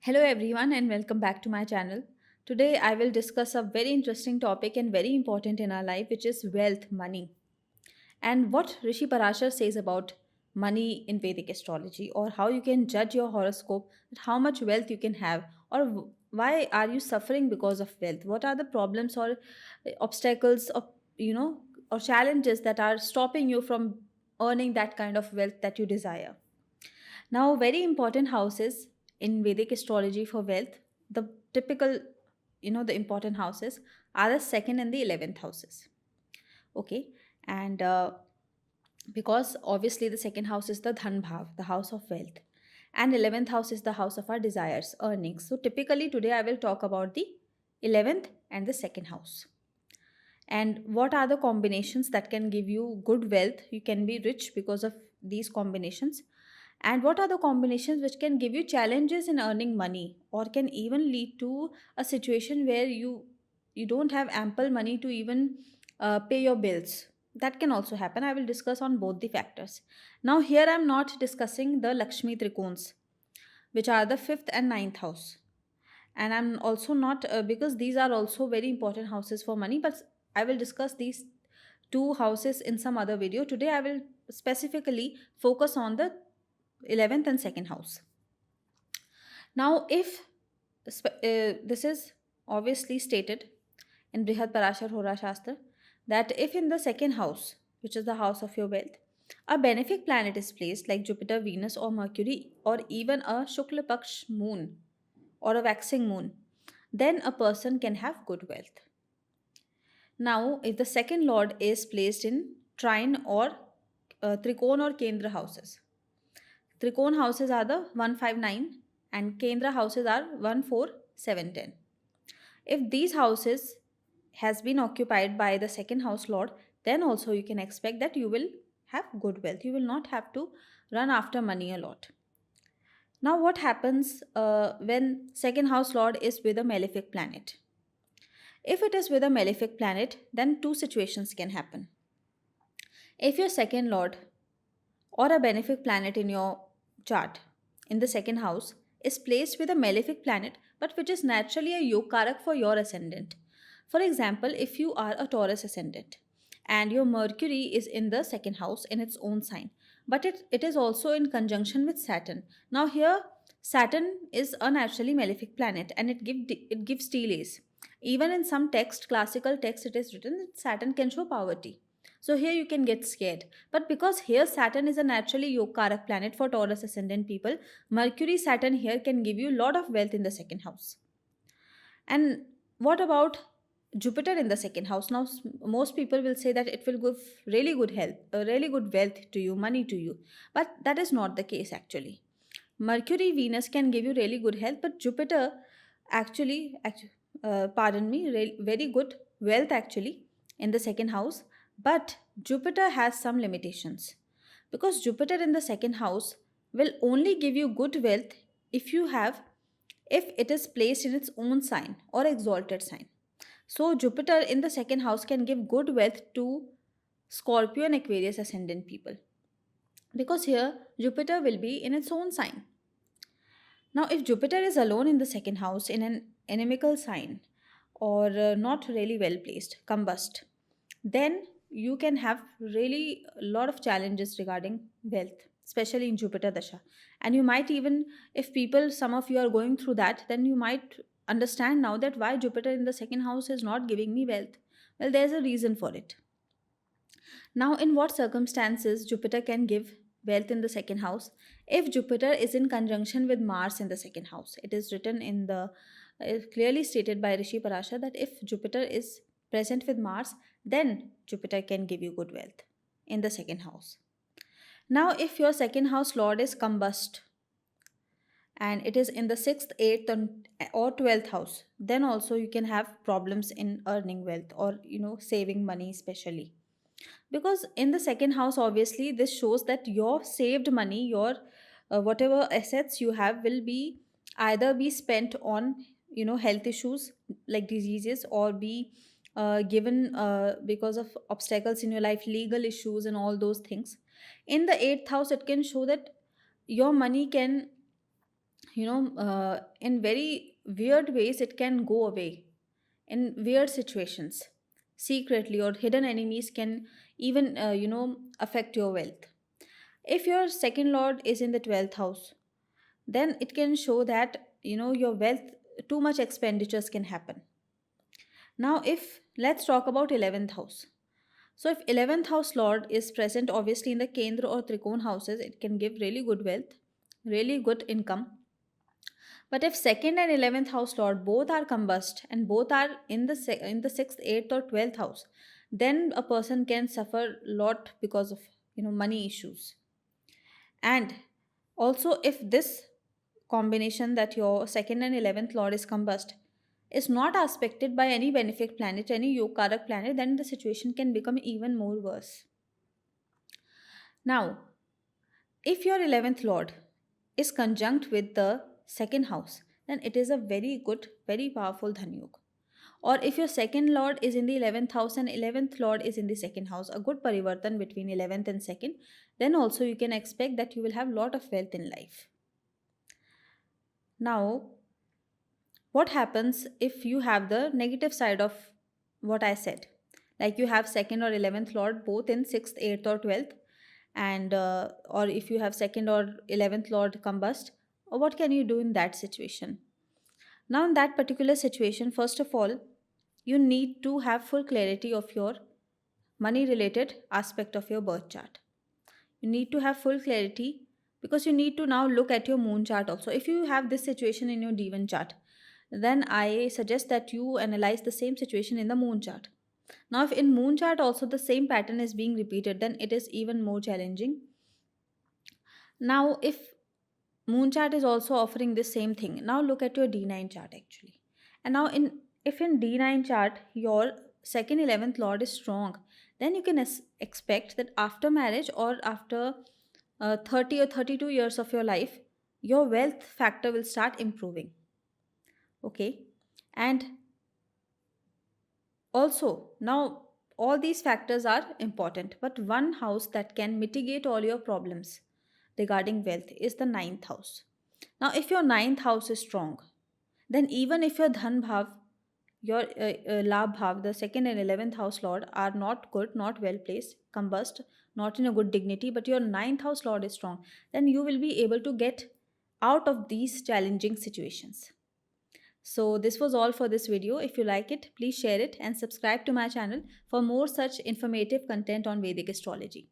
Hello, everyone, and welcome back to my channel. Today, I will discuss a very interesting topic and very important in our life, which is wealth, money, and what Rishi Parashar says about money in Vedic astrology, or how you can judge your horoscope, how much wealth you can have, or why are you suffering because of wealth? What are the problems or obstacles, or or challenges that are stopping you from earning that kind of wealth that you desire? Now, very important houses in Vedic astrology for wealth, the typical, the important houses are the second and the 11th houses. Okay. And because obviously the second house is the Dhan Bhav, the house of wealth. And 11th house is the house of our desires, earnings. So typically today I will talk about the 11th and the second house. And what are the combinations that can give you good wealth? You can be rich because of these combinations. And what are the combinations which can give you challenges in earning money or can even lead to a situation where you don't have ample money to even pay your bills? That can also happen. I will discuss on both the factors. Now here I'm not discussing the Lakshmi Trikons, which are the fifth and ninth house. And I'm also not because these are also very important houses for money, but I will discuss these two houses in some other video. Today I will specifically focus on the 11th and second house. Now, if this is obviously stated in Brihad Parashar Hora Shastra that if in the second house, which is the house of your wealth, a benefic planet is placed like Jupiter, Venus, or Mercury, or even a Shukla Paksh moon or a waxing moon, then a person can have good wealth. Now, if the second lord is placed in trine or trikon or kendra houses, Trikon houses are the 159 and Kendra houses are 14710. If these houses has been occupied by the second house lord, then also you can expect that you will have good wealth. You will not have to run after money a lot. Now, what happens when second house lord is with a malefic planet? If it is with a malefic planet, then two situations can happen. If your second lord or a benefic planet in your chart in the second house is placed with a malefic planet but which is naturally a yokarak for your ascendant. For example, if you are a Taurus ascendant and your Mercury is in the second house in its own sign, but it is also in conjunction with Saturn. Now here Saturn is a naturally malefic planet and it gives delays. Even in some text, classical text, it is written that Saturn can show poverty. So here you can get scared. But because here Saturn is a naturally Yogkarak planet for Taurus ascendant people, Mercury Saturn here can give you a lot of wealth in the second house. And what about Jupiter in the second house? Now, most people will say that it will give really good health, really good wealth to you, money to you. But that is not the case actually. Mercury, Venus can give you really good health, but Jupiter very good wealth actually in the second house. But Jupiter has some limitations because Jupiter in the second house will only give you good wealth if you have if it is placed in its own sign or exalted sign. So Jupiter in the second house can give good wealth to Scorpio and Aquarius ascendant people because here Jupiter will be in its own sign. Now, if Jupiter is alone in the second house in an inimical sign or not really well placed, combust, then you can have really a lot of challenges regarding wealth, especially in Jupiter Dasha. And you might even, if people, some of you are going through that, then you might understand now that why Jupiter in the second house is not giving me wealth. Well, there's a reason for it. Now, in what circumstances Jupiter can give wealth in the second house? If Jupiter is in conjunction with Mars in the second house, it is written in the clearly stated by Rishi Parashar that if Jupiter is present with Mars, then Jupiter can give you good wealth in the second house. Now, if your second house lord is combust and it is in the sixth, eighth, or 12th house, then also you can have problems in earning wealth or saving money, especially because in the second house obviously this shows that your saved money, your whatever assets you have will be either be spent on health issues like diseases or be given because of obstacles in your life, legal issues and all those things. In the eighth house it can show that your money can in very weird ways, it can go away in weird situations. Secretly, or hidden enemies can even, affect your wealth. If your second lord is in the 12th house, then it can show that, your wealth, too much expenditures can happen. Now, if let's talk about 11th house. So, if 11th house lord is present obviously in the Kendra or Trikon houses, it can give really good wealth, really good income. But if second and 11th house lord both are combust and both are in the in the 6th, 8th or 12th house, then a person can suffer a lot because of, money issues. And also, if this combination that your second and 11th lord is combust is not aspected by any benefic planet, any yokarak planet, then the situation can become even more worse. Now, if your 11th lord is conjunct with the second house, then it is a very good, very powerful dhan yoga. Or if your second lord is in the 11th house and 11th lord is in the second house, a good parivartan between 11th and second, then also you can expect that you will have lot of wealth in life. Now, what happens if you have the negative side of what I said? Like you have second or 11th lord both in 6th, 8th or 12th, and or if you have second or 11th lord combust, what can you do in that situation? Now, in that particular situation, first of all, you need to have full clarity of your money related aspect of your birth chart. You need to have full clarity because you need to now look at your moon chart also. If you have this situation in your D1 chart, then I suggest that you analyze the same situation in the moon chart. Now, if in moon chart also the same pattern is being repeated, then it is even more challenging. Now, if moon chart is also offering the same thing, now look at your D9 chart actually. And now, in if in D9 chart your second 11th lord is strong, then you can expect that after marriage or after 30 or 32 years of your life, your wealth factor will start improving. Okay. And also, now all these factors are important, but one house that can mitigate all your problems regarding wealth is the ninth house. Now, if your ninth house is strong, then even if your dhan bhav, your labh bhav, the second and 11th house lord are not good, not well placed, combust, not in a good dignity, but your ninth house lord is strong, then you will be able to get out of these challenging situations. So, this was all for this video. If you like it, please share it and subscribe to my channel for more such informative content on Vedic astrology.